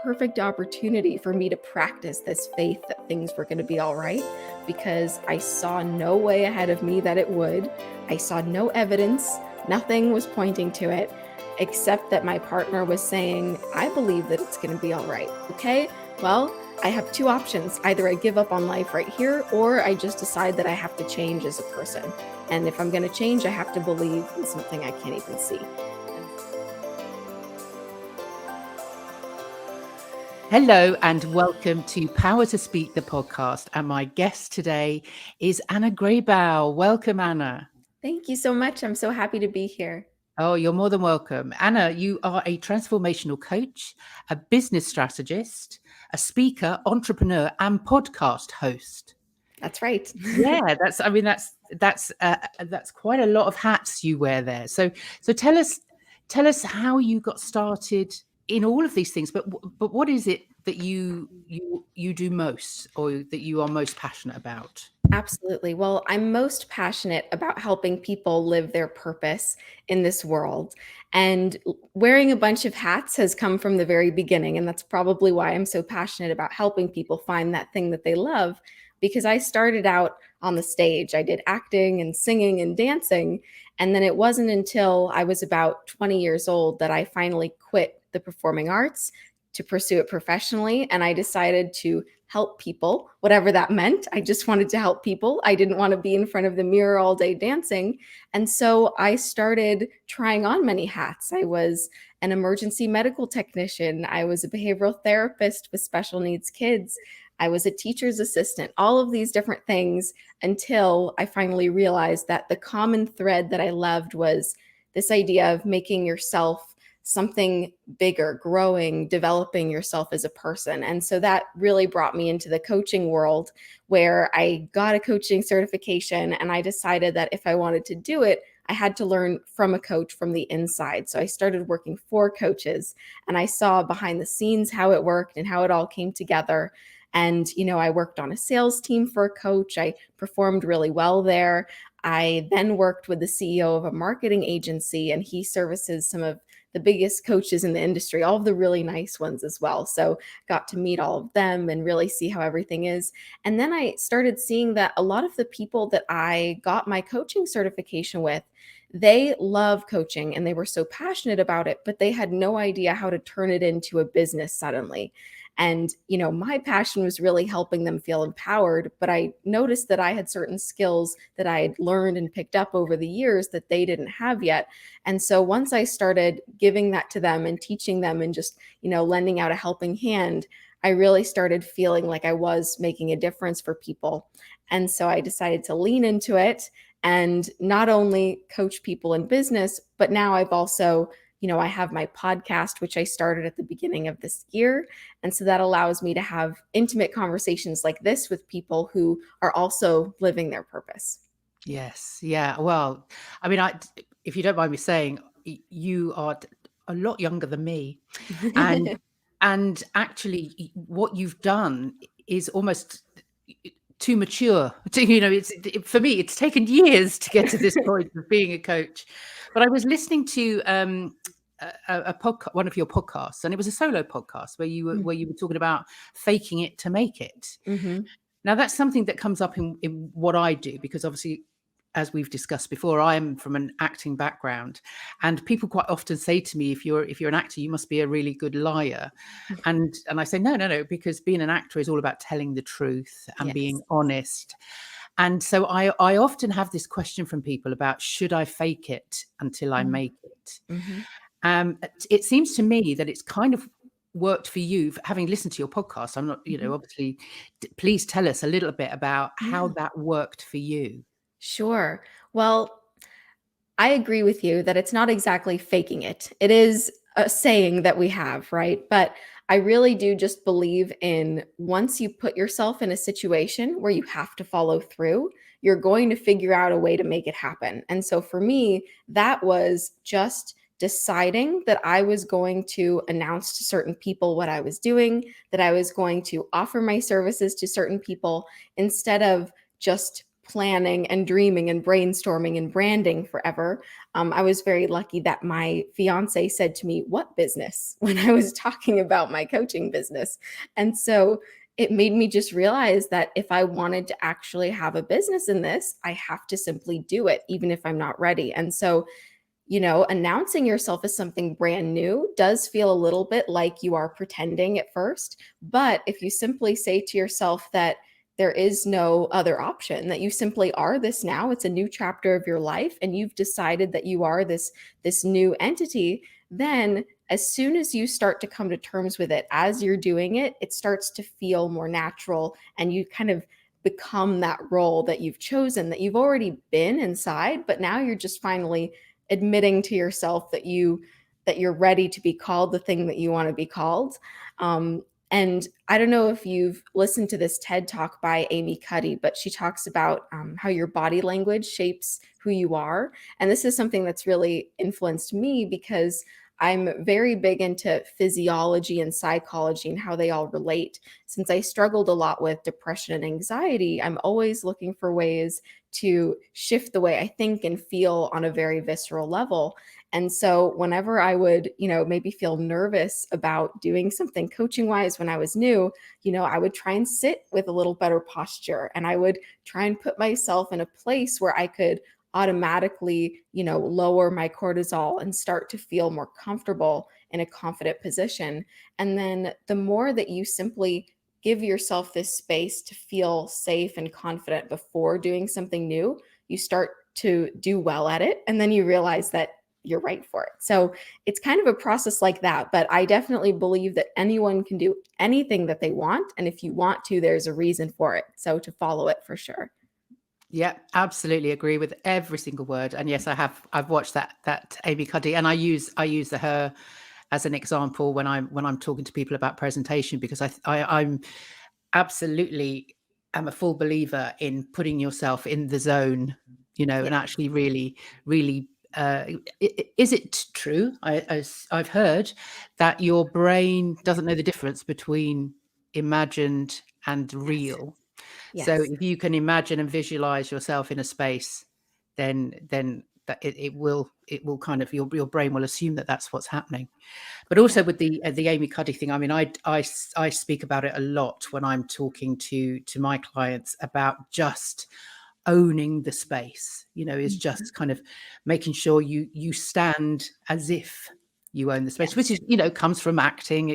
perfect opportunity for me to practice this faith that things were going to be all right, because I saw no way ahead of me that it would. I saw no evidence, nothing was pointing to it, except that my partner was saying, I believe that it's going to be all right. Okay, well, I have two options. Either I give up on life right here, or I just decide that I have to change as a person. And if I'm going to change, I have to believe in something I can't even see. Hello and welcome to Power to Speak, the podcast. And my guest today is Anna Grabow. Welcome, Anna. Thank you so much. I'm so happy to be here. Oh, you're more than welcome. Anna, you are a transformational coach, a business strategist, a speaker, entrepreneur, and podcast host. That's right. Yeah, that's quite a lot of hats you wear there. So tell us how you got started in all of these things. But what is it that you do most, or that you are most passionate about? Absolutely. Well, I'm most passionate about helping people live their purpose in this world. And wearing a bunch of hats has come from the very beginning. And that's probably why I'm so passionate about helping people find that thing that they love. Because I started out on the stage, I did acting and singing and dancing. And then it wasn't until I was about 20 years old that I finally quit the performing arts to pursue it professionally. And I decided to help people, whatever that meant. I just wanted to help people. I didn't want to be in front of the mirror all day dancing. And so I started trying on many hats. I was an emergency medical technician. I was a behavioral therapist with special needs kids. I was a teacher's assistant, all of these different things, until I finally realized that the common thread that I loved was this idea of making yourself something bigger, growing, developing yourself as a person. And so that really brought me into the coaching world, where I got a coaching certification, and I decided that if I wanted to do it, I had to learn from a coach from the inside. So I started working for coaches, and I saw behind the scenes how it worked and how it all came together. And, I worked on a sales team for a coach. I performed really well there. I then worked with the CEO of a marketing agency, and he services some of the biggest coaches in the industry, all of the really nice ones as well. So got to meet all of them and really see how everything is. And then I started seeing that a lot of the people that I got my coaching certification with, they love coaching and they were so passionate about it, but they had no idea how to turn it into a business suddenly. And, my passion was really helping them feel empowered, but I noticed that I had certain skills that I had learned and picked up over the years that they didn't have yet. And so once I started giving that to them and teaching them and just, lending out a helping hand, I really started feeling like I was making a difference for people. And so I decided to lean into it and not only coach people in business, but now I've also I have my podcast, which I started at the beginning of this year. And so that allows me to have intimate conversations like this with people who are also living their purpose. Yes. Yeah. Well, I mean, if you don't mind me saying, you are a lot younger than me, and and actually, what you've done is almost too mature. For me, it's taken years to get to this point of being a coach. But I was listening to a podcast, one of your podcasts, and it was a solo podcast where you were talking about faking it to make it. Mm-hmm. Now, that's something that comes up in what I do, because obviously, as we've discussed before, I'm from an acting background, and people quite often say to me, if you're an actor, you must be a really good liar. And I say, no, because being an actor is all about telling the truth and being Yes. honest. And so I often have this question from people about, should I fake it until I make it? Mm-hmm. It seems to me that it's kind of worked for you, having listened to your podcast. I'm not, Mm-hmm. obviously, please tell us a little bit about how Yeah. that worked for you. Sure. Well, I agree with you that it's not exactly faking it. It is a saying that we have, right? But I really do just believe in, once you put yourself in a situation where you have to follow through, you're going to figure out a way to make it happen. And so for me, that was just deciding that I was going to announce to certain people what I was doing, that I was going to offer my services to certain people, instead of just planning and dreaming and brainstorming and branding forever. I was very lucky that my fiance said to me, "What business?" when I was talking about my coaching business. And so it made me just realize that if I wanted to actually have a business in this, I have to simply do it, even if I'm not ready. And so announcing yourself as something brand new does feel a little bit like you are pretending at first. But if you simply say to yourself that there is no other option, that you simply are this now, it's a new chapter of your life, and you've decided that you are this new entity, then as soon as you start to come to terms with it as you're doing it, it starts to feel more natural, and you kind of become that role that you've chosen, that you've already been inside, but now you're just finally admitting to yourself that you're ready to be called the thing that you want to be called. And I don't know if you've listened to this TED talk by Amy Cuddy, but she talks about how your body language shapes who you are. And this is something that's really influenced me because I'm very big into physiology and psychology and how they all relate. Since I struggled a lot with depression and anxiety, I'm always looking for ways to shift the way I think and feel on a very visceral level. And so whenever I would, maybe feel nervous about doing something coaching wise when I was new, I would try and sit with a little better posture, and I would try and put myself in a place where I could automatically, lower my cortisol and start to feel more comfortable in a confident position. And then the more that you simply give yourself this space to feel safe and confident before doing something new, you start to do well at it. And then you realize that you're right for it. So it's kind of a process like that. But I definitely believe that anyone can do anything that they want. And if you want to, there's a reason for it. So to follow it for sure. Yeah, absolutely agree with every single word. And yes, I've watched that Amy Cuddy, and I use her as an example when I'm talking to people about presentation, because I'm absolutely am a full believer in putting yourself in the zone, Yeah. and actually really is it true? I've heard that your brain doesn't know the difference between imagined and Yes. real. So Yes. if you can imagine and visualize yourself in a space, then that it will kind of your brain will assume that that's what's happening. But Yeah. also with the Amy Cuddy thing, I mean, I speak about it a lot when I'm talking to my clients about just owning the space, is Mhm. just kind of making sure you stand as if you own the space, which Yes. is, comes from acting.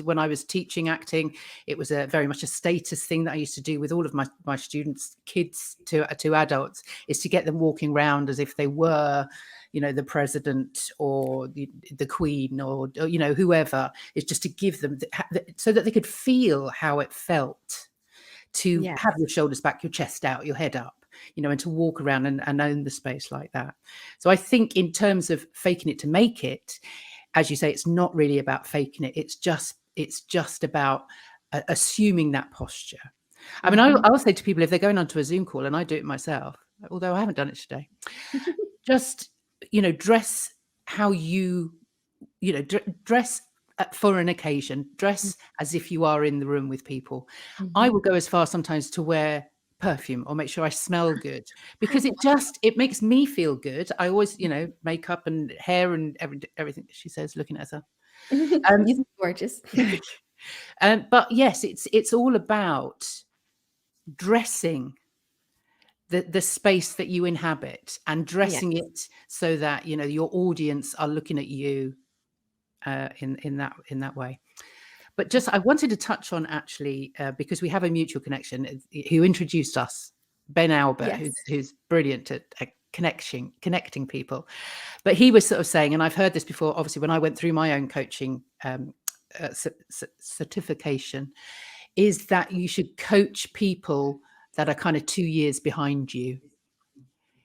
When I was teaching acting, it was a very much a status thing that I used to do with all of my students, kids to adults, is to get them walking around as if they were, the president or the queen or whoever. Is just to give them so that they could feel how it felt to Yes. have your shoulders back, your chest out, your head up, and to walk around and own the space like that. So I think in terms of faking it to make it, as you say, it's not really about faking it. It's just about assuming that posture. I mean, Mhm. I'll say to people, if they're going onto a Zoom call, and I do it myself, although I haven't done it today, just, dress how dress for an occasion, dress as if you are in the room with people. I Mhm. will go as far sometimes to wear perfume or make sure I smell good, because it makes me feel good. I always, makeup and hair and everything, she says, looking at her. Um, You look gorgeous. but yes, it's all about dressing the space that you inhabit, and Yes. dressing it so that your audience are looking at you in that way. But just I wanted to touch on, actually, because we have a mutual connection, who introduced us, Ben Albert, who's Yes. who's brilliant at connecting people. But he was sort of saying, and I've heard this before, obviously, when I went through my own coaching certification, is that you should coach people that are kind of 2 years behind you.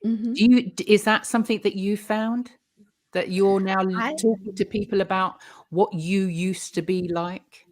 Mhm. Is that something that you found, that you're now I talking to people about what you used to be like?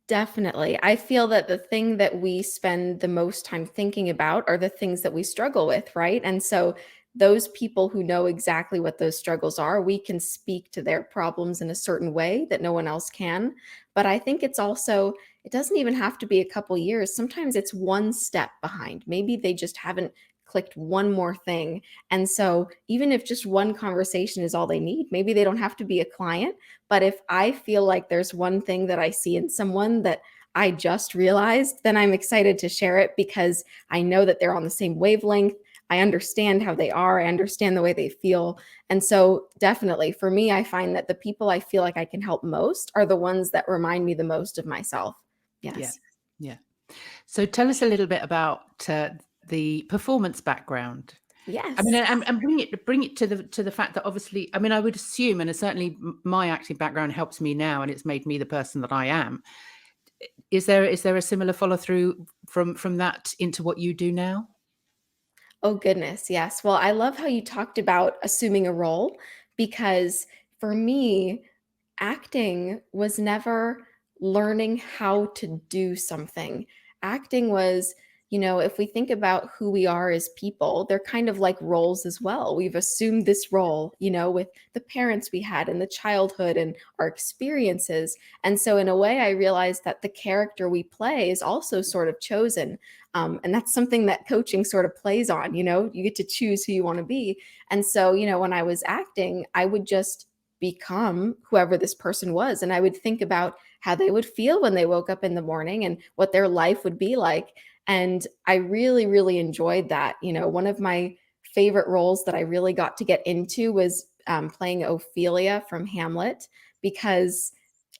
Definitely. I feel that the thing that we spend the most time thinking about are the things that we struggle with, right? And so those people who know exactly what those struggles are, we can speak to their problems in a certain way that no one else can. But I think it's also it doesn't even have to be a couple years. Sometimes it's one step behind. Maybe they just haven't clicked one more thing. And so, even if just one conversation is all they need, maybe they don't have to be a client. But if I feel like there's one thing that I see in someone that I just realized, then I'm excited to share it because I know that they're on the same wavelength. I understand how they are, I understand the way they feel. And so, definitely for me, I find that the people I feel like I can help most are the ones that remind me the most of myself. Yeah. Yes. Yeah. So tell us a little bit about the performance background. I mean, Yes. and bring it to the fact that obviously, I mean, I would assume, and certainly my acting background helps me now, and it's made me the person that I am. Is there a similar follow through from that into what you do now? Oh, goodness. Yes. Well, I love how you talked about assuming a role because for me, acting was never learning how to do something. Acting was, if we think about who we are as people, they're kind of like roles as well. We've assumed this role, with the parents we had in the childhood and our experiences. And so, in a way, I realized that the character we play is also sort of chosen. And that's something that coaching sort of plays on, you get to choose who you want to be. And so, when I was acting, I would just become whoever this person was. And I would think about how they would feel when they woke up in the morning and what their life would be like. And I really, really enjoyed that. One of my favorite roles that I really got to get into was playing Ophelia from Hamlet because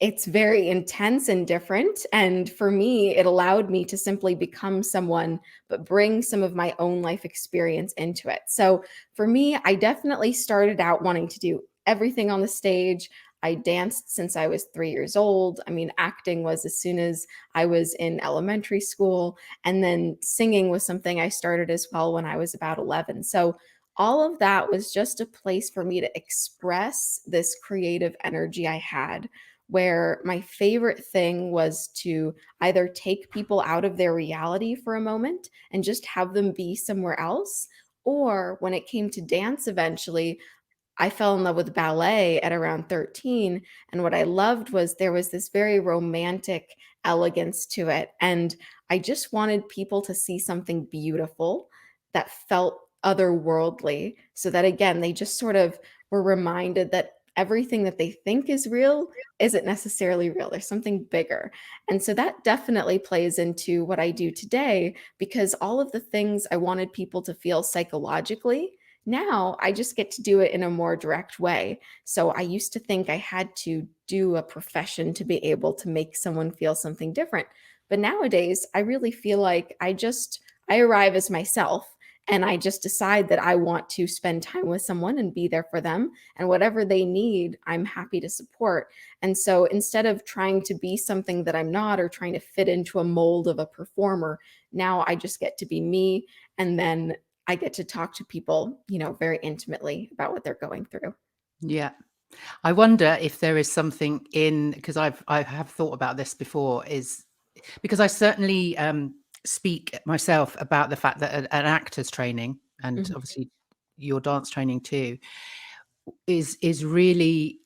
it's very intense and different. And for me, it allowed me to simply become someone, but bring some of my own life experience into it. So for me, I definitely started out wanting to do everything on the stage. I danced since I was 3 years old. I mean, acting was as soon as I was in elementary school. And then singing was something I started as well when I was about 11. So all of that was just a place for me to express this creative energy I had, where my favorite thing was to either take people out of their reality for a moment and just have them be somewhere else. Or when it came to dance, eventually, I fell in love with ballet at around 13. And what I loved was there was this very romantic elegance to it. And I just wanted people to see something beautiful that felt otherworldly. So that again, they just sort of were reminded that everything that they think is real isn't necessarily real. There's something bigger. And so that definitely plays into what I do today because all of the things I wanted people to feel psychologically, now I just get to do it in a more direct way. So I used to think I had to do a profession to be able to make someone feel something different. But nowadays, I really feel like I arrive as myself and I just decide that I want to spend time with someone and be there for them. And whatever they need, I'm happy to support. And so instead of trying to be something that I'm not or trying to fit into a mold of a performer, now I just get to be me. And then I get to talk to people, very intimately about what they're going through. Yeah. I wonder if there is something in, because I have thought about this before, is because I certainly speak myself about the fact that an actor's training, and Mhm. obviously your dance training too, is really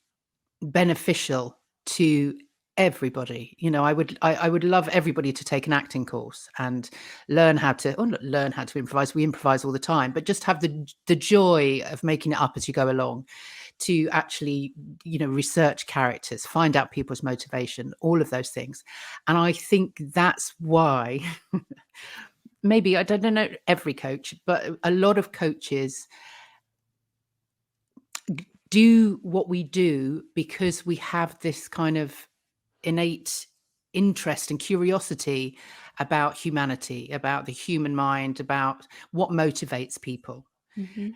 beneficial to everybody. I would love everybody to take an acting course and learn how to, or not learn how to improvise. We improvise all the time, but just have the joy of making it up as you go along, to actually, research characters, find out people's motivation, all of those things. And I think that's why maybe, I don't know every coach, but a lot of coaches do what we do because we have this kind of innate interest and curiosity about humanity, about the human mind, about what motivates people. Mhm.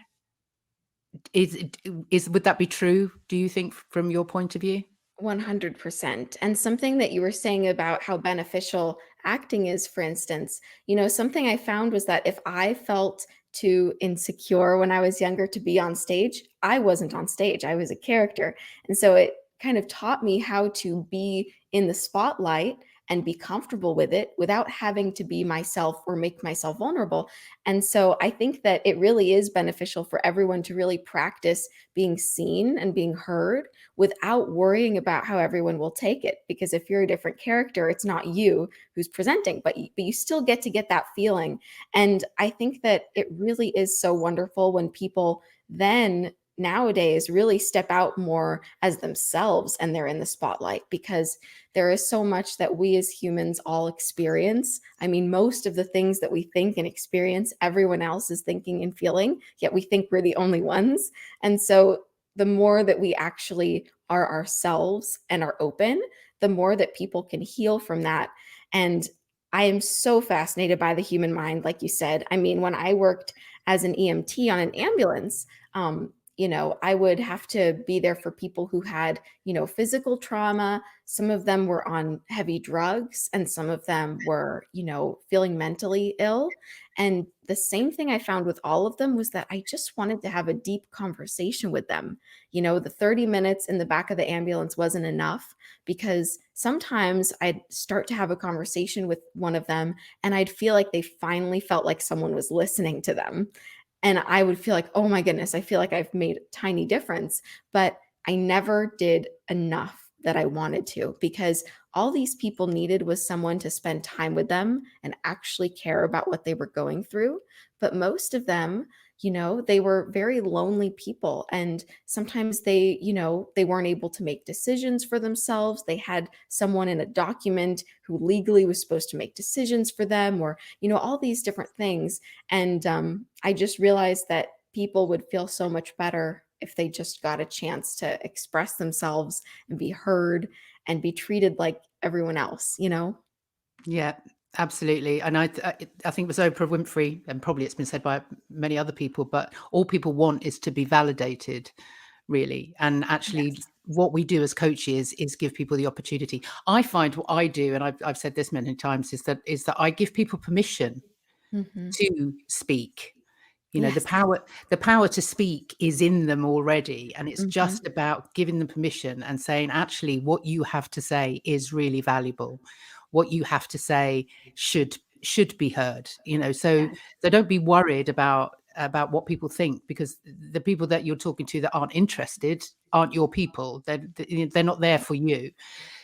Would that be true, do you think, from your point of view? 100%. And something that you were saying about how beneficial acting is, for instance, something I found was that if I felt too insecure when I was younger to be on stage, I wasn't on stage. I was a character. And so it kind of taught me how to be in the spotlight and be comfortable with it without having to be myself or make myself vulnerable. And so I think that it really is beneficial for everyone to really practice being seen and being heard without worrying about how everyone will take it. Because if you're a different character, it's not you who's presenting, but you still get to get that feeling. And I think that it really is so wonderful when people then nowadays really step out more as themselves and they're in the spotlight, because there is so much that we as humans all experience. I mean, most of the things that we think and experience, everyone else is thinking and feeling, yet we think we're the only ones. And so the more that we actually are ourselves and are open, the more that people can heal from that. And I am so fascinated by the human mind, like you said. I mean, when I worked as an EMT on an ambulance, I would have to be there for people who had, physical trauma. Some of them were on heavy drugs, and some of them were, feeling mentally ill. And the same thing I found with all of them was that I just wanted to have a deep conversation with them. The 30 minutes in the back of the ambulance wasn't enough, because sometimes I'd start to have a conversation with one of them and I'd feel like they finally felt like someone was listening to them. And I would feel like, oh my goodness, I feel like I've made a tiny difference. But I never did enough that I wanted to, because all these people needed was someone to spend time with them and actually care about what they were going through. But most of them, they were very lonely people. And sometimes they weren't able to make decisions for themselves. They had someone in a document who legally was supposed to make decisions for them, or, all these different things. And I just realized that people would feel so much better if they just got a chance to express themselves and be heard and be treated like everyone else. Yeah, absolutely. And I think it was Oprah Winfrey, and probably it's been said by many other people, but all people want is to be validated, really. And actually, Yes. what we do as coaches is give people the opportunity. I find what I do, and I've said this many times, is that I give people permission Hmm. to speak. The Yes. power to speak is in them already, and it's Hmm. just about giving them permission and saying, actually, what you have to say is really valuable. What you have to say should be heard. So Yes. don't be worried about what people think, because the people that you're talking to that aren't interested aren't your people. They're not there for you.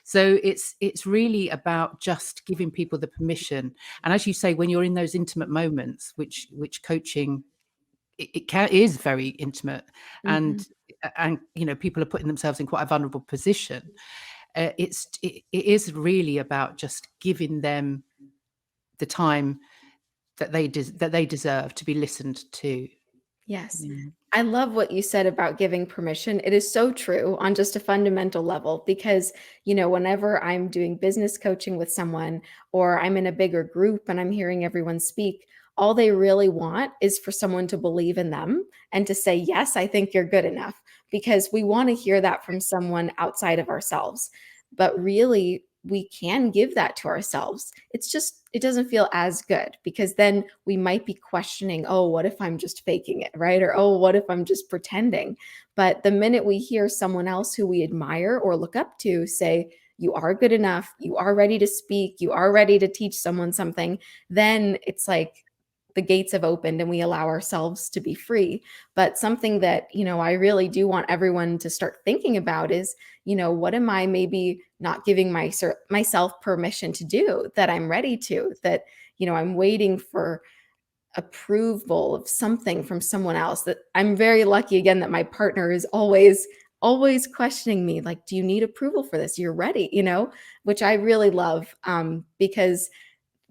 So it's really about just giving people the permission. And as you say, when you're in those intimate moments, which coaching, is very intimate, Hmm. and people are putting themselves in quite a vulnerable position. It is really about just giving them the time that they deserve to be listened to. Yes. Mm. I love what you said about giving permission. It is so true on just a fundamental level, because, whenever I'm doing business coaching with someone, or I'm in a bigger group and I'm hearing everyone speak, all they really want is for someone to believe in them and to say, yes, I think you're good enough, because we want to hear that from someone outside of ourselves. But really, we can give that to ourselves. It's just, it doesn't feel as good, because then we might be questioning, oh, what if I'm just faking it, right? Or, oh, what if I'm just pretending? But the minute we hear someone else who we admire or look up to say, you are good enough, you are ready to speak, you are ready to teach someone something, then it's like the gates have opened and we allow ourselves to be free. But something that, I really do want everyone to start thinking about is, what am I maybe not giving myself permission to do, that I'm ready to, that, I'm waiting for approval of something from someone else. That I'm very lucky, again, that my partner is always questioning me, like, do you need approval for this? You're ready, which I really love, because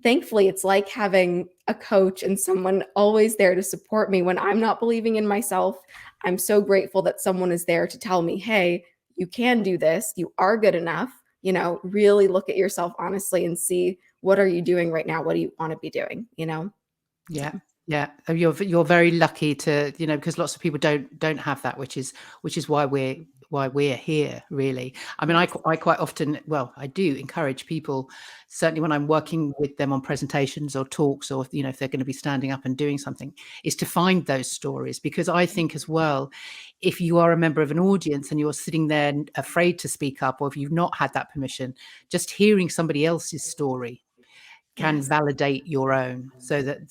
thankfully it's like having a coach and someone always there to support me when I'm not believing in myself. I'm so grateful that someone is there to tell me, hey, you can do this, you are good enough. Really look at yourself honestly and see, what are you doing right now, what do you want to be doing. Yeah, yeah. You're very lucky to, because lots of people don't have that, which is why we're here, really. I mean, Yes. I quite often, well, I do encourage people, certainly when I'm working with them on presentations or talks, or if they're going to be standing up and doing something, is to find those stories, because I think as well, if you are a member of an audience and you're sitting there afraid to speak up, or if you've not had that permission, just hearing somebody else's story can Yes. validate your own, so that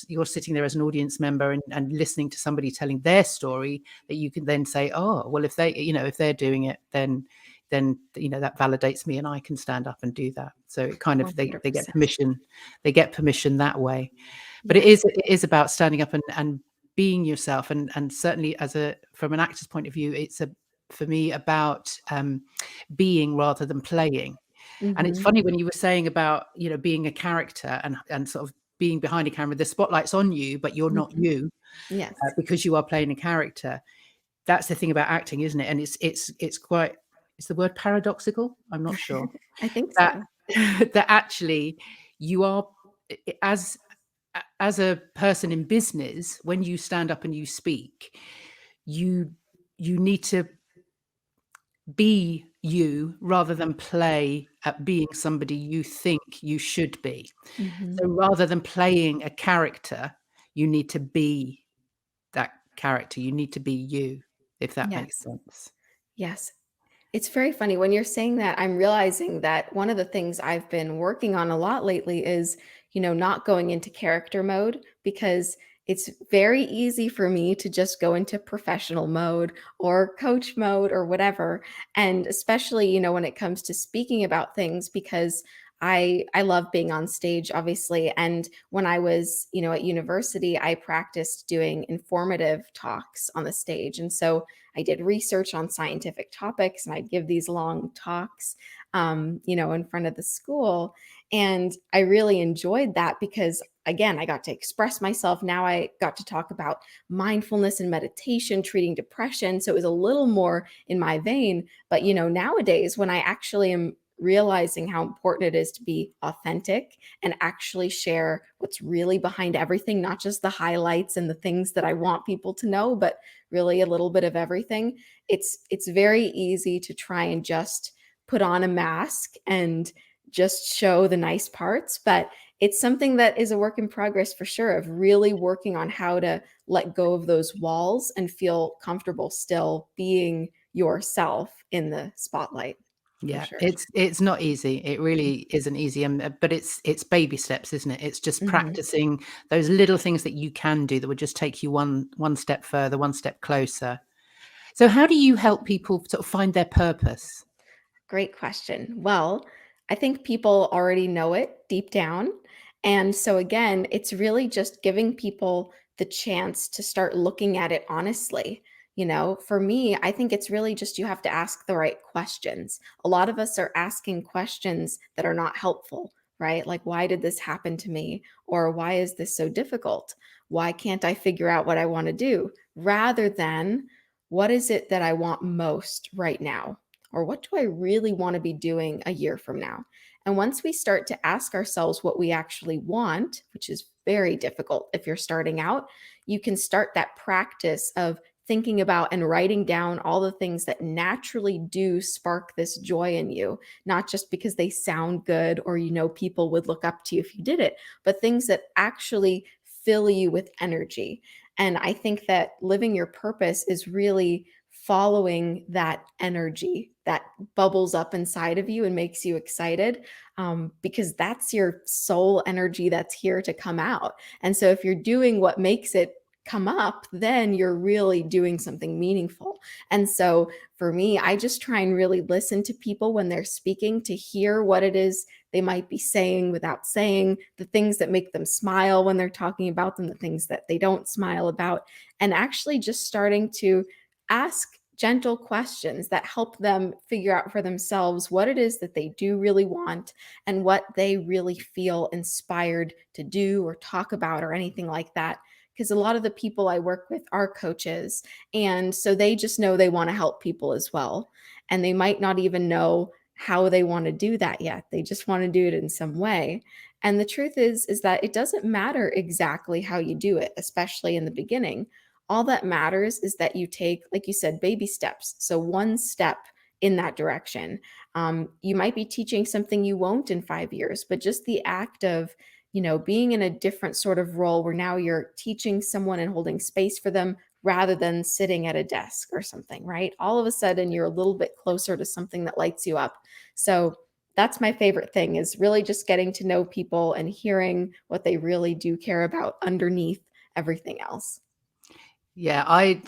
you're sitting there as an audience member and listening to somebody telling their story, that you can then say, oh well, if they're doing it, then that validates me and I can stand up and do that. So it kind of, they get 100%. permission, that way. But Yes. it is about standing up and being yourself, and certainly from an actor's point of view, it's for me about being rather than playing. And it's Mhm. funny when you were saying about, being a character and sort of being behind a camera, the spotlight's on you, but you're not Mhm. you, Yes. because you are playing a character. That's the thing about acting, isn't it? And it's quite, is the word paradoxical? I'm not sure. I think That so. that actually you are, as a person in business, when you stand up and you speak, you you need to be you rather than play at being somebody you think you should be. Mhm. So rather than playing a character, you need to be that character. You need to be you, if that makes Yes. sense. Yes. It's very funny when you're saying that. I'm realizing that one of the things I've been working on a lot lately is, not going into character mode, because it's very easy for me to just go into professional mode or coach mode or whatever. And especially, when it comes to speaking about things, because I love being on stage, obviously. And when I was, at university, I practiced doing informative talks on the stage. And so I did research on scientific topics and I'd give these long talks, in front of the school. And I really enjoyed that because, again, I got to express myself. Now I got to talk about mindfulness and meditation, treating depression. So it was a little more in my vein. But, nowadays, when I actually am realizing how important it is to be authentic and actually share what's really behind everything, not just the highlights and the things that I want people to know, but really a little bit of everything. It's very easy to try and just put on a mask and just show the nice parts, but it's something that is a work in progress for sure, of really working on how to let go of those walls and feel comfortable still being yourself in the spotlight, for Yeah, sure. it's not easy. It really isn't easy, but it's baby steps, isn't it? It's just Mhm. practicing those little things that you can do that would just take you one step further, one step closer. So how do you help people sort of find their purpose? Great question. Well, I think people already know it deep down. And so, again, it's really just giving people the chance to start looking at it honestly. For me, I think it's really just you have to ask the right questions. A lot of us are asking questions that are not helpful, right? Like, why did this happen to me? Or why is this so difficult? Why can't I figure out what I want to do? Rather than, what is it that I want most right now? Or what do I really want to be doing a year from now? And once we start to ask ourselves what we actually want, which is very difficult if you're starting out, you can start that practice of thinking about and writing down all the things that naturally do spark this joy in you, not just because they sound good or people would look up to you if you did it, but things that actually fill you with energy. And I think that living your purpose is really following that energy that bubbles up inside of you and makes you excited, because that's your soul energy that's here to come out. And so if you're doing what makes it come up, then you're really doing something meaningful. And so for me, I just try and really listen to people when they're speaking, to hear what it is they might be saying without saying, the things that make them smile when they're talking about them, the things that they don't smile about, and actually just starting to ask gentle questions that help them figure out for themselves what it is that they do really want and what they really feel inspired to do or talk about or anything like that. Because a lot of the people I work with are coaches. And so they just know they want to help people as well. And they might not even know how they want to do that yet. They just want to do it in some way. And the truth is that it doesn't matter exactly how you do it, especially in the beginning. All that matters is that you take, like you said, baby steps. So one step in that direction. You might be teaching something you won't in 5 years, but just the act of, being in a different sort of role where now you're teaching someone and holding space for them rather than sitting at a desk or something, right? All of a sudden, you're a little bit closer to something that lights you up. So that's my favorite thing, is really just getting to know people and hearing what they really do care about underneath everything else. Yeah, I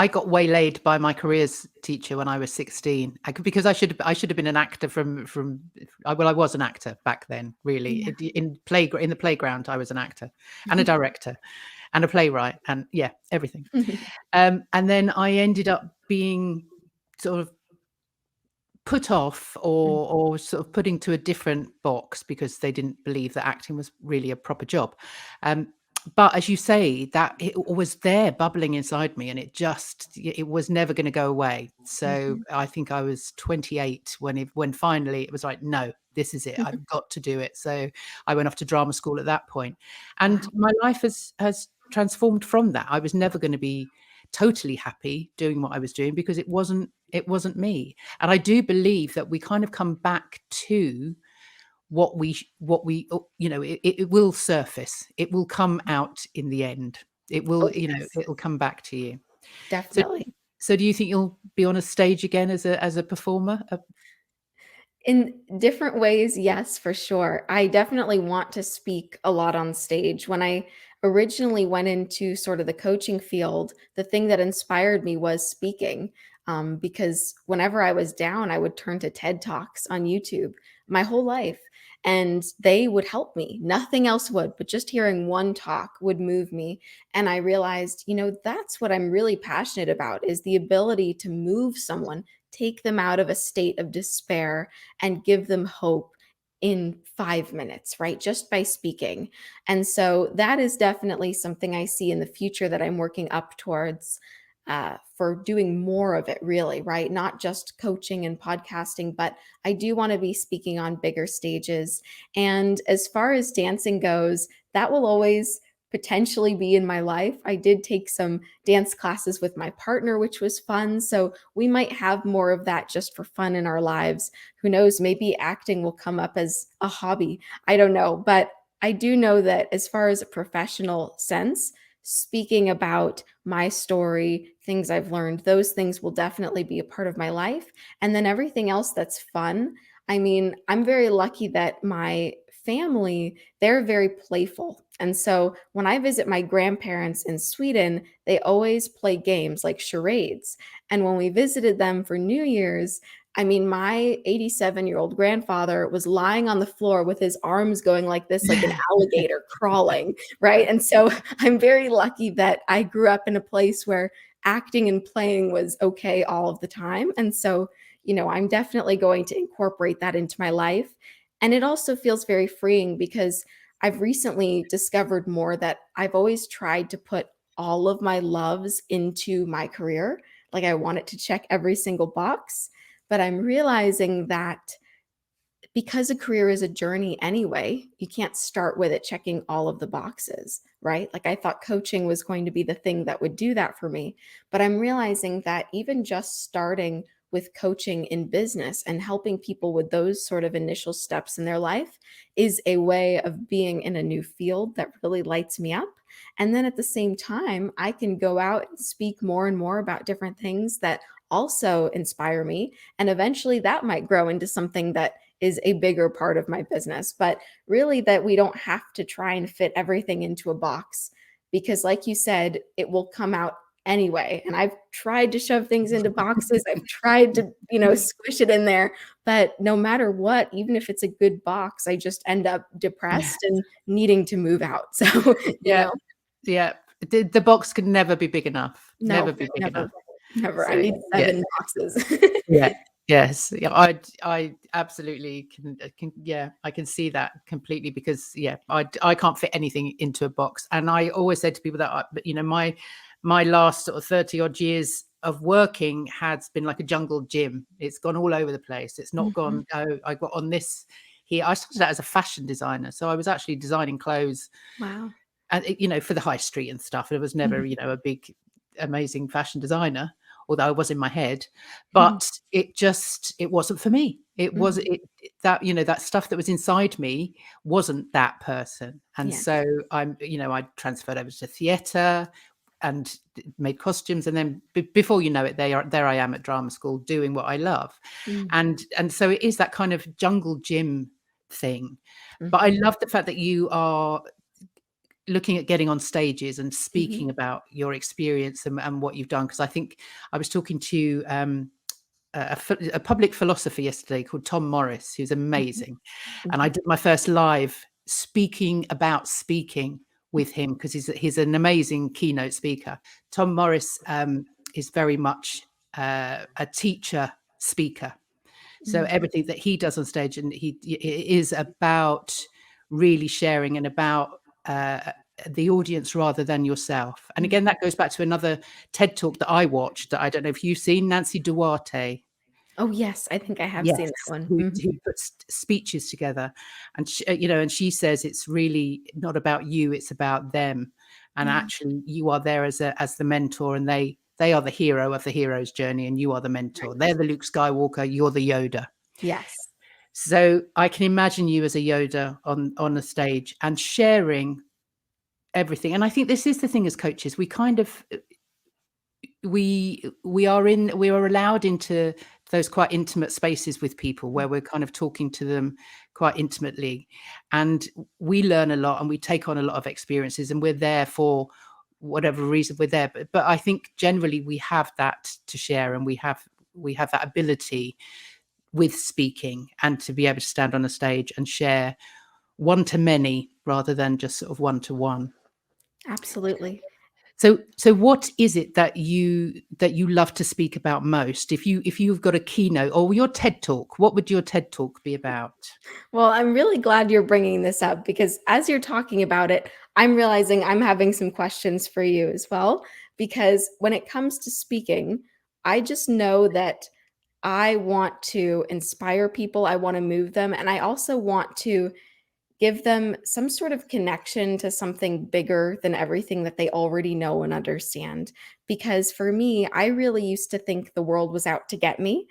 got waylaid by my careers teacher when I was 16. Because I should have been an actor well, I was an actor back then, really. Yeah. In the playground, I was an actor and a director and a playwright and yeah, everything. And then I ended up being sort of put off or sort of put into a different box because they didn't believe that acting was really a proper job. Um, but as you say, that it was there bubbling inside me, and it was never going to go away. So Mhm. I think I was 28 when finally it was like, no, this is it. I've got to do it. So I went off to drama school at that point, and Wow. my life has transformed from that. I was never going to be totally happy doing what I was doing because it wasn't me. And I do believe that we kind of come back to it will surface. It will come out in the end. Oh, yes, It'll come back to you. So, definitely. so do you think you'll be on a stage again as a performer? In different ways, yes, for sure. I definitely want to speak a lot on stage. When I originally went into sort of the coaching field, the thing that inspired me was speaking. Because whenever I was down, I would turn to TED Talks on YouTube my whole life, and they would help me. Nothing else would, but just hearing one talk would move me. And I realized, that's what I'm really passionate about, is the ability to move someone, take them out of a state of despair and give them hope in 5 minutes, right? Just by speaking. And so that is definitely something I see in the future that I'm working up towards, for doing more of it, really, right? Not just coaching and podcasting, but I do want to be speaking on bigger stages. And as far as dancing goes, that will always potentially be in my life. I did take some dance classes with my partner, which was fun. So we might have more of that just for fun in our lives. Who knows? Maybe acting will come up as a hobby. I don't know. But I do know that as far as a professional sense, speaking about my story, things I've learned, those things will definitely be a part of my life. And then everything else that's fun. I mean, I'm very lucky that my family, they're very playful. And so when I visit my grandparents in Sweden, they always play games like charades. And when we visited them for New Year's, I mean, my 87-year-old grandfather was lying on the floor with his arms going like this, like an alligator crawling, right? And so I'm very lucky that I grew up in a place where acting and playing was okay all of the time. And so, I'm definitely going to incorporate that into my life. And it also feels very freeing because I've recently discovered more that I've always tried to put all of my loves into my career. Like I want it to check every single box. But I'm realizing that because a career is a journey anyway, you can't start with it checking all of the boxes, right? Like I thought coaching was going to be the thing that would do that for me. But I'm realizing that even just starting with coaching in business and helping people with those sort of initial steps in their life is a way of being in a new field that really lights me up. And then at the same time, I can go out and speak more and more about different things that also inspire me. And eventually that might grow into something that is a bigger part of my business. But really, that we don't have to try and fit everything into a box because, like you said, it will come out anyway. And I've tried to shove things into boxes, I've tried to, squish it in there. But no matter what, even if it's a good box, I just end up depressed and needing to move out. So, Yeah, yeah. The box can never be big enough. Never no, be big enough. never, never. I So need yeah. 7 boxes. Yeah. Yes. Yeah. I absolutely can. Yeah, I can see that completely because yeah, I can't fit anything into a box. And I always said to people that my last sort of 30 odd years of working has been like a jungle gym. It's gone all over the place. It's not Mhm. gone. Oh, I got on this here. I started out as a fashion designer, so I was actually designing clothes Wow. and for the high street and stuff. It was never, Mhm. a big, amazing fashion designer, although I was in my head. Mhm. But it wasn't for me. It was Mhm. it that that stuff that was inside me wasn't that person. And Yes. so I transferred over to theatre, and made costumes, and then before you know it, there I am at drama school doing what I love. Mm, And so it is that kind of jungle gym thing. But I mhm, love the fact that you are looking at getting on stages and mhm, speaking about your experience and what you've done. Because I think I was talking to a public philosopher yesterday called Tom Morris, who's mhm, amazing. And I mhm, did my first live speaking about speaking with him because he's an amazing keynote speaker. Tom Morris is very much a teacher speaker. So mm, everything that he does on stage, and he it is about really sharing and about the audience rather than yourself. And mm. again, that goes back to another TED talk that I watched that I don't know if you've seen, Nancy Duarte. Oh, yes, I think I have Yes, seen that one. who Mhm, who puts speeches together, and and she says it's really not about you, it's about them, and yeah, actually you are there as the mentor, and they are the hero of the hero's journey, and you are the mentor. They're right. the Luke Skywalker, you're the Yoda. Yes. So I can imagine you as a Yoda on a stage and sharing everything. And I think this is the thing as coaches, we kind of we are allowed into those quite intimate spaces with people Mm, where we're kind of talking to them quite intimately, and we learn a lot and we take on a lot of experiences, and we're there for whatever reason we're there. But I think generally we have that to share, and we have that ability with speaking and to be able to stand on a stage and share one to many rather than just sort of one to one. absolutely. So what is it that you love to speak about most? If you've got a keynote or your TED talk, what would your TED talk be about? Well, I'm really glad you're bringing this up because as you're talking about it, I'm realizing I'm having some questions for you as well. Because when it comes to speaking, I just know that I want to inspire people, I want to move them, and I also want to give them some sort of connection to something bigger than everything that they already know and understand. Because for me, I really used to think the world was out to get me.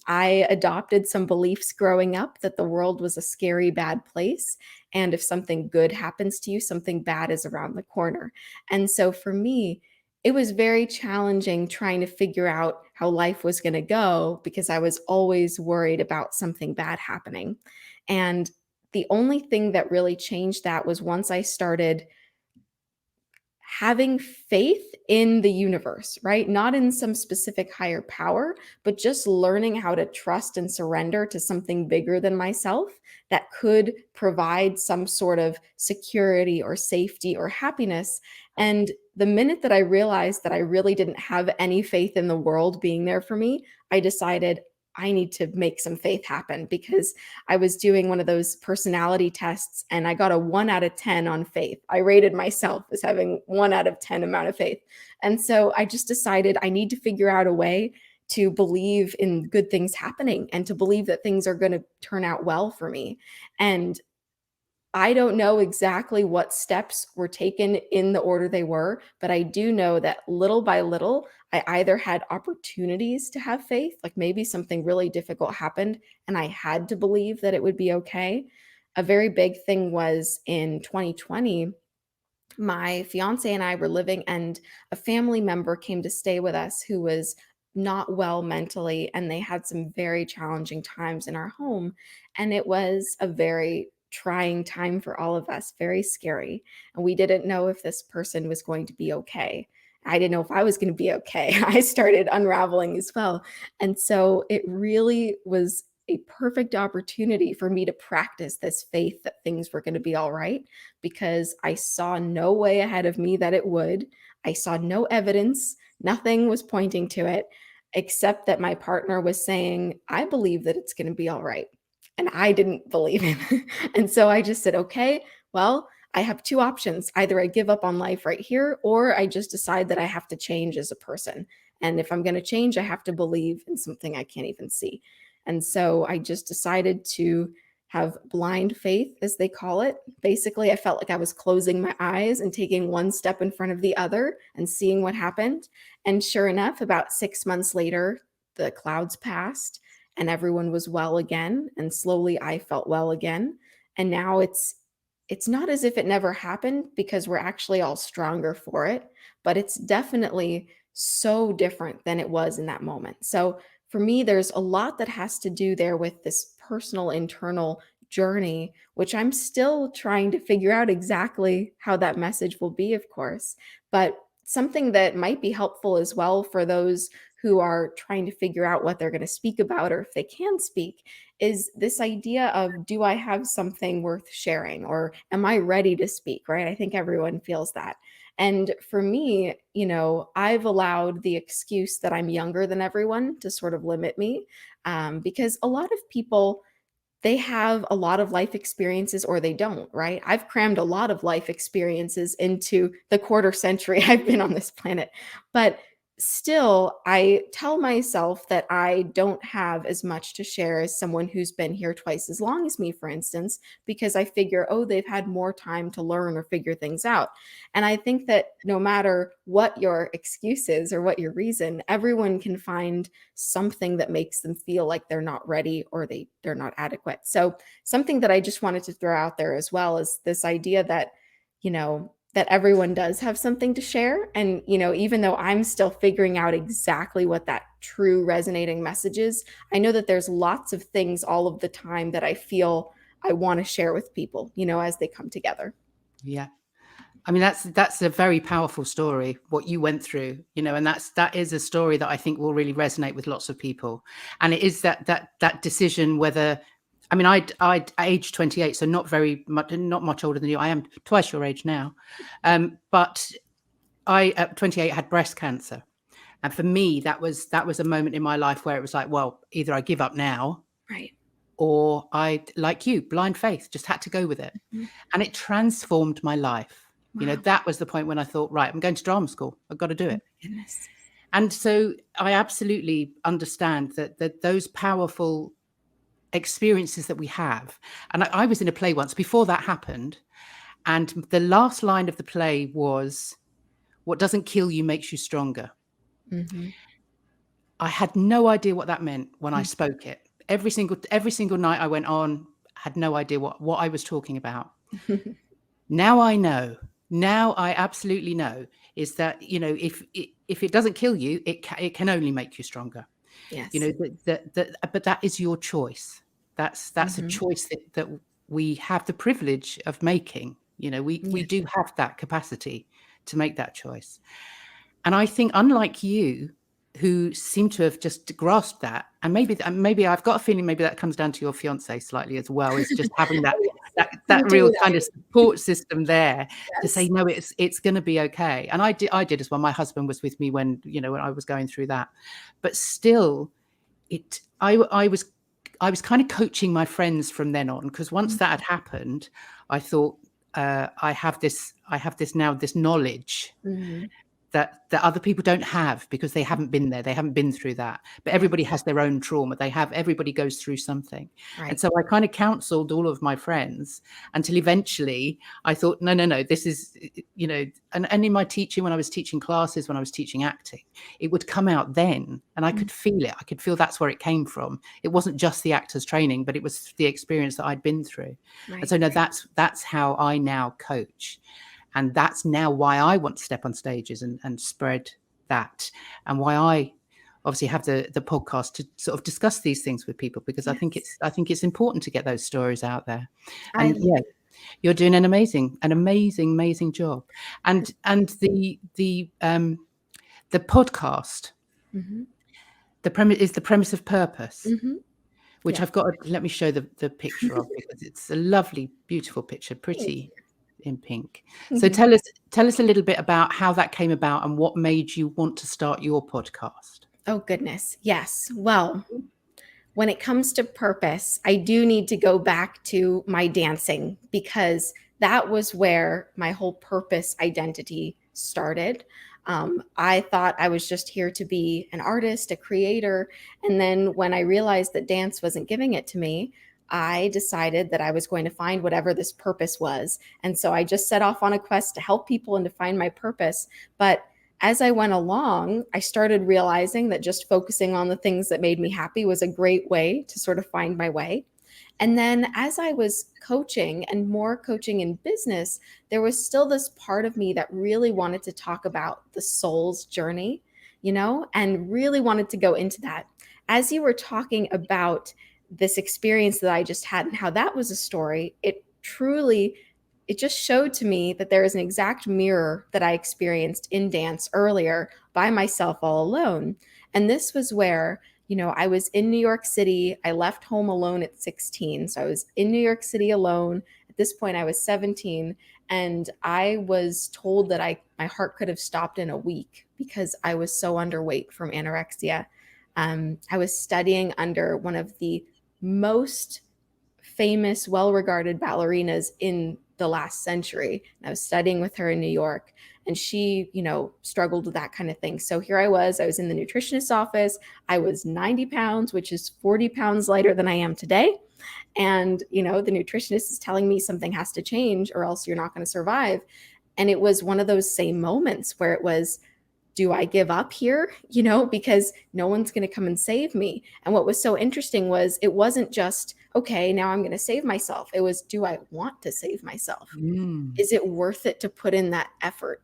I adopted some beliefs growing up that the world was a scary, bad place. And if something good happens to you, something bad is around the corner. And so for me, it was very challenging trying to figure out how life was going to go because I was always worried about something bad happening. And the only thing that really changed that was once I started having faith in the universe, right? Not in some specific higher power, but just learning how to trust and surrender to something bigger than myself that could provide some sort of security or safety or happiness. And the minute that I realized that I really didn't have any faith in the world being there for me, I decided I need to make some faith happen because I was doing one of those personality tests and I got a 1 out of 10 on faith. I rated myself as having 1 out of 10 amount of faith. And so I just decided I need to figure out a way to believe in good things happening and to believe that things are going to turn out well for me. And I don't know exactly what steps were taken in the order they were, but I do know that little by little, I either had opportunities to have faith, like maybe something really difficult happened and I had to believe that it would be okay. A very big thing was in 2020, my fiance and I were living, and a family member came to stay with us who was not well mentally, and they had some very challenging times in our home. And it was a very trying time for all of us, very scary. And we didn't know if this person was going to be okay. I didn't know if I was going to be okay. I started unraveling as well. And so it really was a perfect opportunity for me to practice this faith that things were going to be all right because I saw no way ahead of me that it would. I saw no evidence, nothing was pointing to it, except that my partner was saying, I believe that it's going to be all right. And I didn't believe him. And so I just said, okay, well, I have two options. Either I give up on life right here, or I just decide that I have to change as a person. And if I'm going to change, I have to believe in something I can't even see. And so I just decided to have blind faith, as they call it. Basically, I felt like I was closing my eyes and taking one step in front of the other and seeing what happened. And sure enough, about 6 months later, the clouds passed and everyone was well again. And slowly I felt well again. And now it's it's not as if it never happened because we're actually all stronger for it, but it's definitely so different than it was in that moment. So for me, there's a lot that has to do there with this personal internal journey, which I'm still trying to figure out exactly how that message will be, of course. But something that might be helpful as well for those who are trying to figure out what they're going to speak about or if they can speak is this idea of, do I have something worth sharing or am I ready to speak, right? I think everyone feels that. And for me, I've allowed the excuse that I'm younger than everyone to sort of limit me, because a lot of people, they have a lot of life experiences or they don't, right? I've crammed a lot of life experiences into the quarter century I've been on this planet. But still, I tell myself that I don't have as much to share as someone who's been here twice as long as me, for instance, because I figure, oh, they've had more time to learn or figure things out. And I think that no matter what your excuse is or what your reason, everyone can find something that makes them feel like they're not ready or they're not adequate. So something that I just wanted to throw out there as well is this idea that, that everyone does have something to share. And, even though I'm still figuring out exactly what that true resonating message is, I know that there's lots of things all of the time that I feel I want to share with people, as they come together. Yeah. I mean, that's a very powerful story, what you went through, and that is a story that I think will really resonate with lots of people. And it is that decision whether, I mean, I aged 28, so not much older than you. I am twice your age now, but I at 28 had breast cancer, and for me that was a moment in my life where it was like, well, either I give up now, Right. or I, like you, blind faith, just had to go with it. Mhm. And it transformed my life. Wow. That was the point when I thought, right, I'm going to drama school. I've got to do Oh, it. goodness. And so I absolutely understand that those powerful experiences that we have. And I was in a play once before that happened. And the last line of the play was, what doesn't kill you makes you stronger. Hmm. I had no idea what that meant when I spoke it. Every single night I went on, had no idea what I was talking about. Now I know. Now I absolutely know is that, if it doesn't kill you, it can only make you stronger. Yes. But that is your choice. That's a Hmm. choice that we have the privilege of making. We Yes. do have that capacity to make that choice. And I think, unlike you, who seem to have just grasped that, and maybe I've got a feeling maybe that comes down to your fiance slightly as well, is just having that Oh, yes. that You that do real and kind of support system there to say, yes. no, it's going to be okay. And I did as well. My husband was with me when I was going through that, but still, I was kind of coaching my friends from then on, because once that had happened, I thought, I have this now, this knowledge Mhm. that other people don't have, because they haven't been there. They haven't been through that. But Yeah. everybody has their own trauma. Everybody goes through something. And Right. so I kind of counseled all of my friends until eventually I thought, no, no, no, this is, and in my teaching, when I was teaching classes, when I was teaching acting, it would come out then. And I Mm. could feel it. I could feel that's where it came from. It wasn't just the actor's training, but it was the experience that I'd been through. And Right. so, no, that's how I now coach. And that's now why I want to step on stages and spread that, and why I obviously have the podcast to sort of discuss these things with people, because I think Yes. it's important to get those stories out there. I And yeah, you're doing an amazing job. And the podcast, Mhm. the premise of purpose, Mhm. which Yeah. I've got. Let me show the picture of, because it's a lovely, beautiful picture, Thank pretty in pink. So you. tell us a little bit about how that came about and what made you want to start your podcast. Oh, goodness. Yes. Well, when it comes to purpose, I do need to go back to my dancing because that was where my whole purpose identity started. I thought I was just here to be an artist, a creator. And then when I realized that dance wasn't giving it to me, I decided that I was going to find whatever this purpose was. And so I just set off on a quest to help people and to find my purpose. But as I went along, I started realizing that just focusing on the things that made me happy was a great way to sort of find my way. And then as I was coaching and more coaching in business, there was still this part of me that really wanted to talk about the soul's journey, and really wanted to go into that. As you were talking about this experience that I just had and how that was a story, it just showed to me that there is an exact mirror that I experienced in dance earlier by myself all alone. And this was where, I was in New York City. I left home alone at 16. So I was in New York City alone. At this point, I was 17. And I was told that my heart could have stopped in a week because I was so underweight from anorexia. I was studying under one of the most famous, well regarded ballerinas in the last century. And I was studying with her in New York, and she, struggled with that kind of thing. So here I was in the nutritionist's office. I was 90 pounds, which is 40 pounds lighter than I am today. And, the nutritionist is telling me something has to change or else you're not going to survive. And it was one of those same moments where it was, do I give up here? Because no one's going to come and save me. And what was so interesting was it wasn't just, okay, now I'm going to save myself. It was, do I want to save myself? Mm. Is it worth it to put in that effort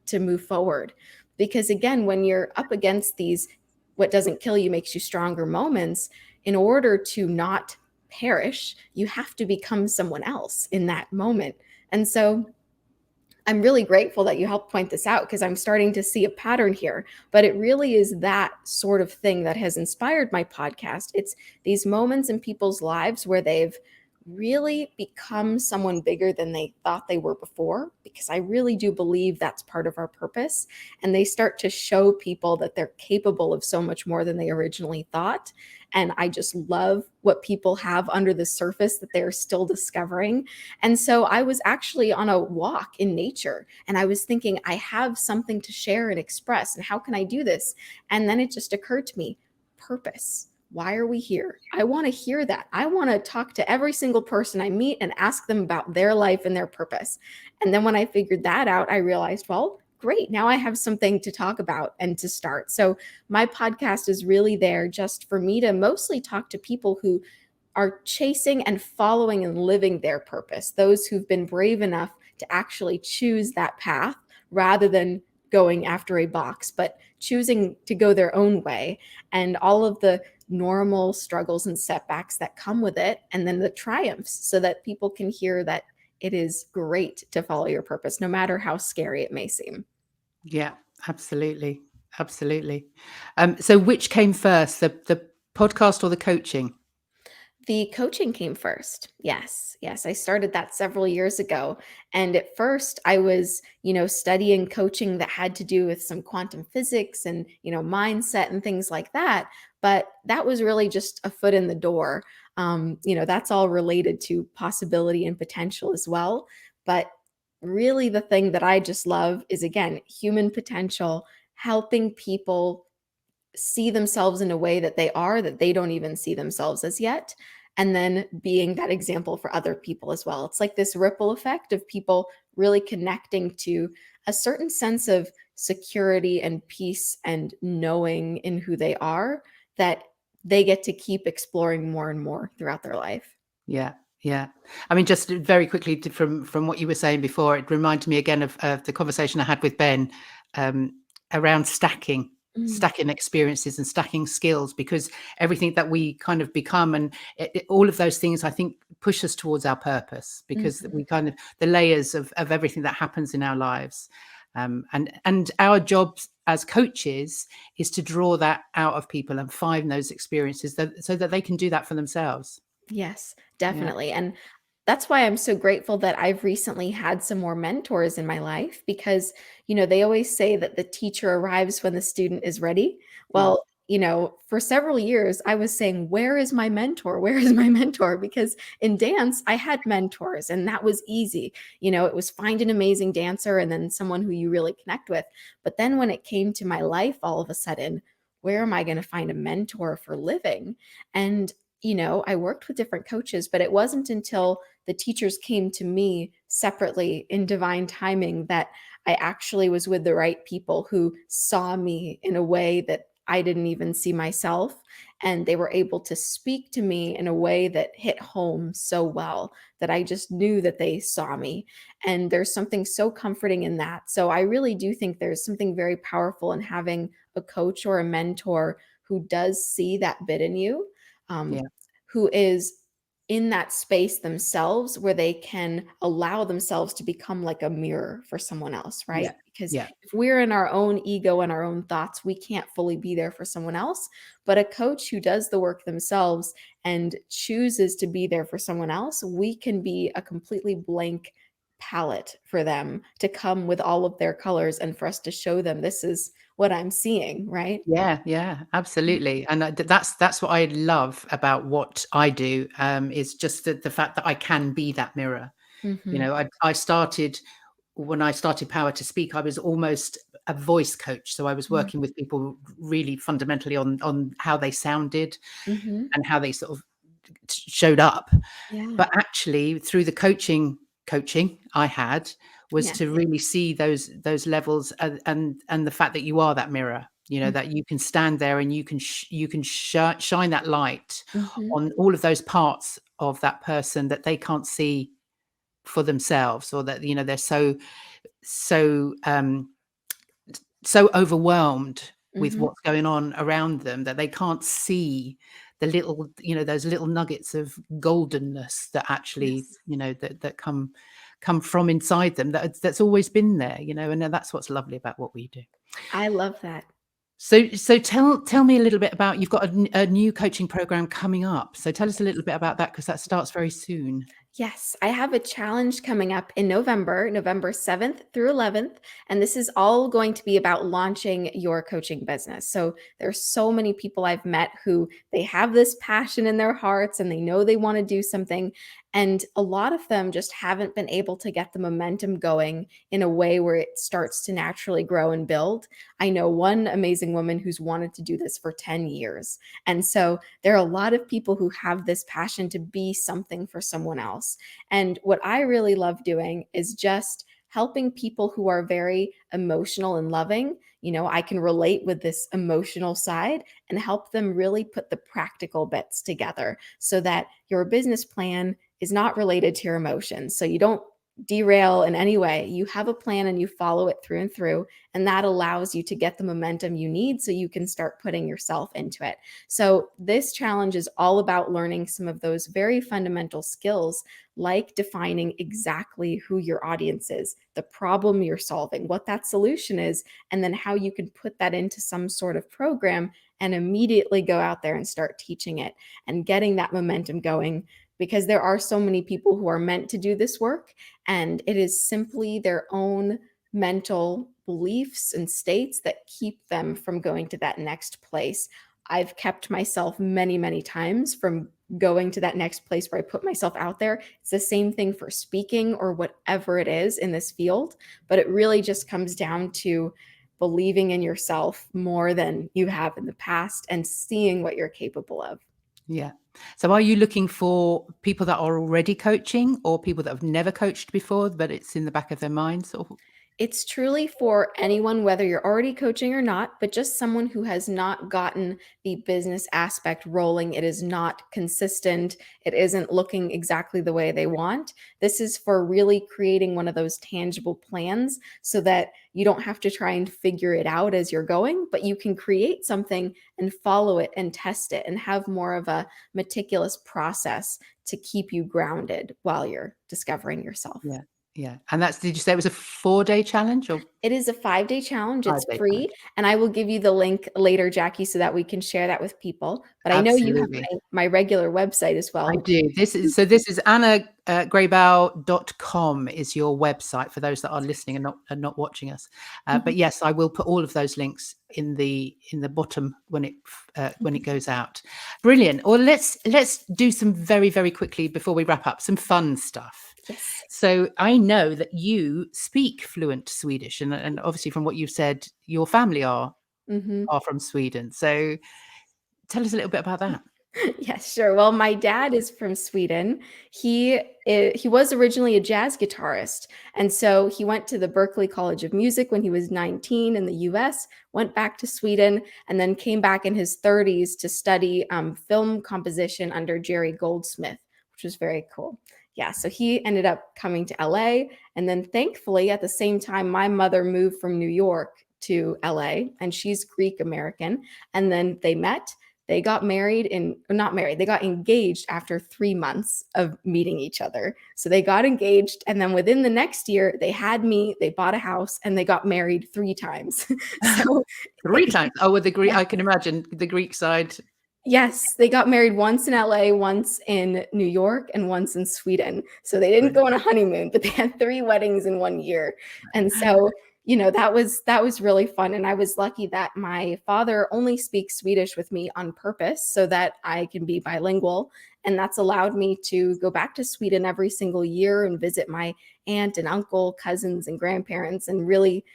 to move forward? Because again, when you're up against these, what doesn't kill you makes you stronger moments, in order to not perish, you have to become someone else in that moment. And so I'm really grateful that you helped point this out because I'm starting to see a pattern here. But it really is that sort of thing that has inspired my podcast. It's these moments in people's lives where they've really become someone bigger than they thought they were before, because I really do believe that's part of our purpose. And they start to show people that they're capable of so much more than they originally thought. And I just love what people have under the surface that they're still discovering. And so I was actually on a walk in nature and I was thinking, I have something to share and express. And how can I do this? And then it just occurred to me, purpose. Why are we here? I want to hear that. I want to talk to every single person I meet and ask them about their life and their purpose. And then when I figured that out, I realized, well, great. Now I have something to talk about and to start. So my podcast is really there just for me to mostly talk to people who are chasing and following and living their purpose, those who've been brave enough to actually choose that path rather than going after a box, but choosing to go their own way, and all of the normal struggles and setbacks that come with it, and then the triumphs, so that people can hear that it is great to follow your purpose, no matter how scary it may seem. Yeah, absolutely. Absolutely. So which came first, the podcast or the coaching? The coaching came first. Yes. Yes. I started that several years ago. And at first I was, studying coaching that had to do with some quantum physics and, mindset and things like that. But that was really just a foot in the door. That's all related to possibility and potential as well. But really the thing that I just love is, again, human potential, helping people see themselves in a way that they don't even see themselves as yet, and then being that example for other people as well. It's like this ripple effect of people really connecting to a certain sense of security and peace and knowing in who they are, that they get to keep exploring more and more throughout their life. Yeah, yeah. I mean, just very quickly from what you were saying before, it reminded me again of the conversation I had with Ben um, around Mm, stacking experiences and stacking skills, because everything that we kind of become and all of those things, I think, push us towards our purpose, because mhm. we kind of the layers of everything that happens in our lives. And our jobs as coaches is to draw that out of people and find those experiences so that they can do that for themselves. Yes, Yeah. definitely. And that's why I'm so grateful that I've recently had some more mentors in my life because, they always say that the teacher arrives when the student is ready. Mm. Well, for several years, I was saying, where is my mentor? Where is my mentor? Because in dance, I had mentors and that was easy. It was find an amazing dancer and then someone who you really connect with. But then when it came to my life, all of a sudden, where am I going to find a mentor for living? And I worked with different coaches, but it wasn't until the teachers came to me separately in divine timing that I actually was with the right people who saw me in a way that I didn't even see myself. And they were able to speak to me in a way that hit home so well that I just knew that they saw me. And there's something so comforting in that. So I really do think there's something very powerful in having a coach or a mentor who does see that bit in you, um, Yeah. who is in that space themselves where they can allow themselves to become like a mirror for someone else, right? Yeah. Because Yeah. if we're in our own ego and our own thoughts, we can't fully be there for someone else. But a coach who does the work themselves and chooses to be there for someone else, we can be a completely blank palette for them to come with all of their colors and for us to show them this is what I'm seeing, right? Yeah, yeah, absolutely. And that's what I love about what I do, is just the fact that I can be that mirror. You Mhm. know, I started when I started Power to Speak, I was almost a voice coach. So I was Mm. working with people really fundamentally on how they sounded Mhm. and how they sort of showed up. Yeah. But actually, through the coaching I had was to Yes. really see those levels, and the fact that you are that mirror, you know, Mm. that you can stand there and you can shine that light Mhm. on all of those parts of that person that they can't see for themselves, or that, you know, they're so so overwhelmed with Mhm. what's going on around them that they can't see the little, you know, those little nuggets of goldenness that actually, Yes. you know, that come from inside them, that's always been there, you know, and that's what's lovely about what we do. I love that. So tell me a little bit about, you've got a new coaching program coming up. So tell us a little bit about that, because that starts very soon. Yes, I have a challenge coming up in November, November 7th through 11th, and this is all going to be about launching your coaching business. So there's so many people I've met who they have this passion in their hearts and they know they want to do something, and a lot of them just haven't been able to get the momentum going in a way where it starts to naturally grow and build. I know one amazing woman who's wanted to do this for 10 years. And so there are a lot of people who have this passion to be something for someone else. And what I really love doing is just helping people who are very emotional and loving. You know, I can relate with this emotional side and help them really put the practical bits together so that your business plan is not related to your emotions. So you don't derail in any way. You have a plan and you follow it through and through. And that allows you to get the momentum you need so you can start putting yourself into it. So, this challenge is all about learning some of those very fundamental skills, like defining exactly who your audience is, the problem you're solving, what that solution is, and then how you can put that into some sort of program and immediately go out there and start teaching it and getting that momentum going. Because there are so many people who are meant to do this work, and it is simply their own mental beliefs and states that keep them from going to that next place. I've kept myself many, many times from going to that next place where I put myself out there. It's the same thing for speaking or whatever it is in this field, but it really just comes down to believing in yourself more than you have in the past and seeing what you're capable of. Yeah. So are you looking for people that are already coaching, or people that have never coached before, but it's in the back of their minds? Or It's truly for anyone, whether you're already coaching or not, but just someone who has not gotten the business aspect rolling. It is not consistent. It isn't looking exactly the way they want. This is for really creating one of those tangible plans so that you don't have to try and figure it out as you're going, but you can create something and follow it and test it and have more of a meticulous process to keep you grounded while you're discovering yourself. yeah, yeah. And that's, did you say it was a 4-day challenge or It is a 5-day challenge, it's 5-day free, challenge? and I will give you the link later, Jackie, so that we can share that with people, but I know you have Absolutely. my regular website as I well. do. This is Anna, Grabow.com is your website for those that are listening and not watching us. Mhm, But yes, I will put all of those links in the bottom when it mhm. goes out. Brilliant. Well, let's do some very, very quickly before we wrap up, some fun stuff. Yes. So I know that you speak fluent Swedish, and obviously from what you've said, your family Mhm. are from Sweden. So tell us a little bit about that. Yes, sure. Well, my dad is from Sweden. He was originally a jazz guitarist, and so he went to the Berklee College of Music when he was 19 in the US, went back to Sweden, and then came back in his 30s to study film composition under Jerry Goldsmith, which was very cool. Yeah, so he ended up coming to LA, and then thankfully at the same time my mother moved from New York to LA, and she's Greek American, and then they met, they got married in, not married, they got engaged after 3 months of meeting each other. So they got engaged, and then within the next year, they had me, they bought a house, and they got married 3 times. So, 3 times. Oh, with the Greek, yeah. I can imagine the Greek side. Yes, they got married once in LA, once in New York, and once in Sweden. So they didn't Right. go on a honeymoon, but they had 3 weddings in 1 year. And so, that was really fun, and I was lucky that my father only speaks Swedish with me on purpose so that I can be bilingual, and that's allowed me to go back to Sweden every single year and visit my aunt and uncle, cousins and grandparents, and really,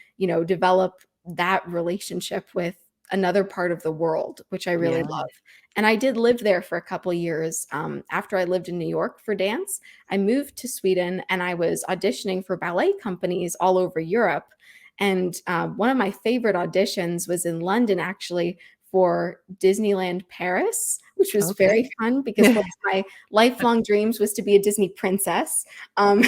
develop that relationship with another part of the world, which I really Yeah. love. And I did live there for a couple years. After I lived in New York for dance, I moved to Sweden and I was auditioning for ballet companies all over Europe. And one of my favorite auditions was in London, actually, for Disneyland Paris, which was Okay. very fun because one of my lifelong dreams was to be a Disney princess. Um,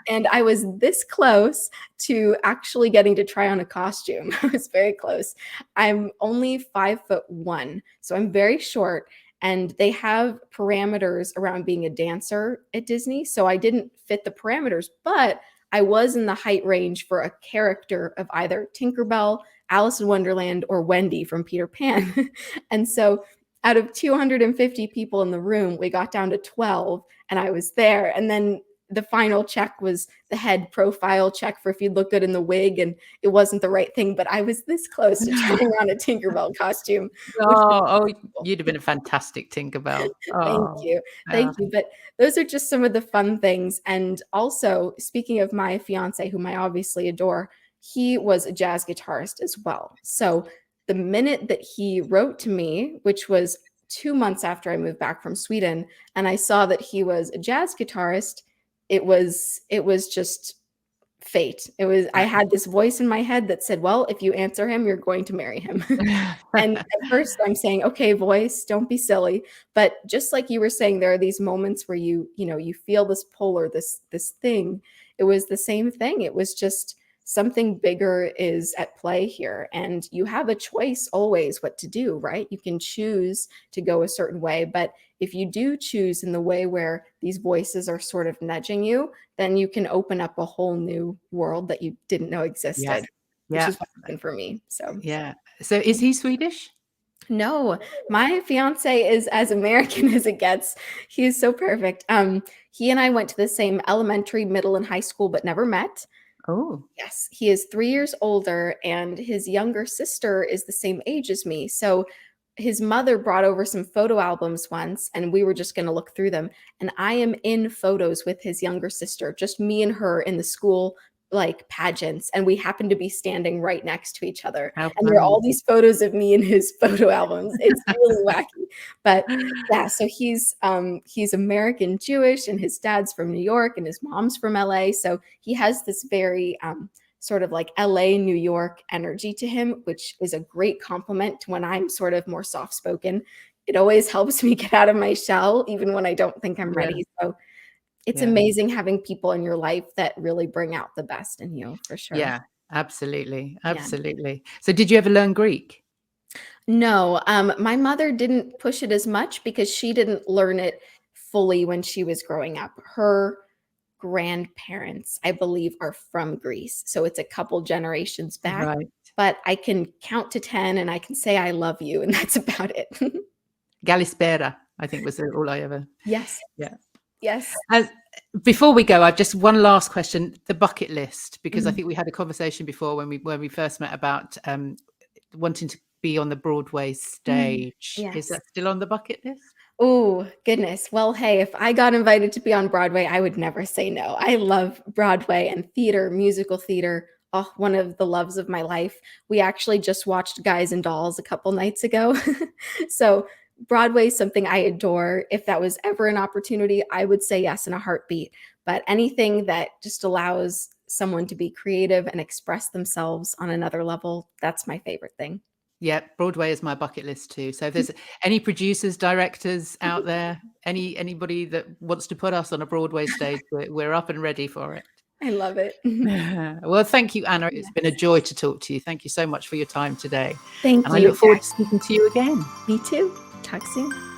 and I was this close to actually getting to try on a costume. I was very close. I'm only 5'1", so I'm very short. And they have parameters around being a dancer at Disney. So I didn't fit the parameters, but I was in the height range for a character of either Tinkerbell, Alice in Wonderland, or Wendy from Peter Pan. And so out of 250 people in the room, we got down to 12, and I was there. And then the final check was the head profile check for if you'd look good in the wig, and it wasn't the right thing, but I was this close to trying on a Tinkerbell costume, which was Oh, cool. you'd have been a fantastic Tinkerbell. Thank Oh, you. yeah. Thank you. But those are just some of the fun things. And also, speaking of my fiance, whom I obviously adore, he was a jazz guitarist as well. So the minute that he wrote to me, which was 2 months after I moved back from Sweden, and I saw that he was a jazz guitarist, it was just fate. It was, I had this voice in my head that said, well, if you answer him, you're going to marry him. And at first I'm saying, okay, voice, don't be silly. But just like you were saying, there are these moments where you feel this pull or this thing. It was the same thing. It was just something bigger is at play here. And you have a choice always what to do, right? You can choose to go a certain way. But if you do choose in the way where these voices are sort of nudging you, then you can open up a whole new world that you didn't know Yeah. existed, which Yeah. is what happened for me. So Yeah. So is he Swedish? no, my fiance is as American as it gets. He is so perfect. He and I went to the same elementary, middle, and high school, but never met. Oh, Yes, he is 3 years older, and his younger sister is the same age as me. So his mother brought over some photo albums once, and we were just gonna look through them, and I am in photos with his younger sister, just me and her in the school, like, pageants, and we happen to be standing right next to each other, how and there are all funny. these photos of me in his photo albums. It's really wacky, but yeah, so he's American Jewish, and his dad's from New York, and his mom's from LA, so he has this very, sort of like LA, New York energy to him, which is a great compliment to when I'm sort of more soft spoken. It always helps me get out of my shell, even when I don't think I'm Yeah. ready. So it's Yeah. amazing having people in your life that really bring out the best in you, for sure. Yeah. Absolutely. Yeah. Absolutely. So did you ever learn Greek? No, my mother didn't push it as much because she didn't learn it fully when she was growing up. Her grandparents, I believe, are from Greece, so it's a couple generations back, Right. but I can count to 10 and I can say I love you, and that's about it. Galispera, I think was all I ever. Yes, Yeah. yes. Uh, Before we go, I've just one last question, the bucket list, because I Mhm, think we had a conversation before when we first met about, wanting to be on the Broadway mm, stage. Is yes. that still on the bucket list? Oh, goodness. Well, hey, if I got invited to be on Broadway, I would never say no. I love Broadway and theater, musical theater. Oh, one of the loves of my life. We actually just watched Guys and Dolls a couple nights ago. So Broadway is something I adore. If that was ever an opportunity, I would say yes in a heartbeat. But anything that just allows someone to be creative and express themselves on another level, that's my favorite thing. Yeah, Broadway is my bucket list too. So if there's any producers, directors out there, anybody that wants to put us on a Broadway stage, we're up and ready for it. I love it. Well, thank you, Anna. It's been a Yes. joy to talk to you. Thank you so much for your time today. Thank And I you, look forward to Jackie. speaking to you again. Me too. Talk soon.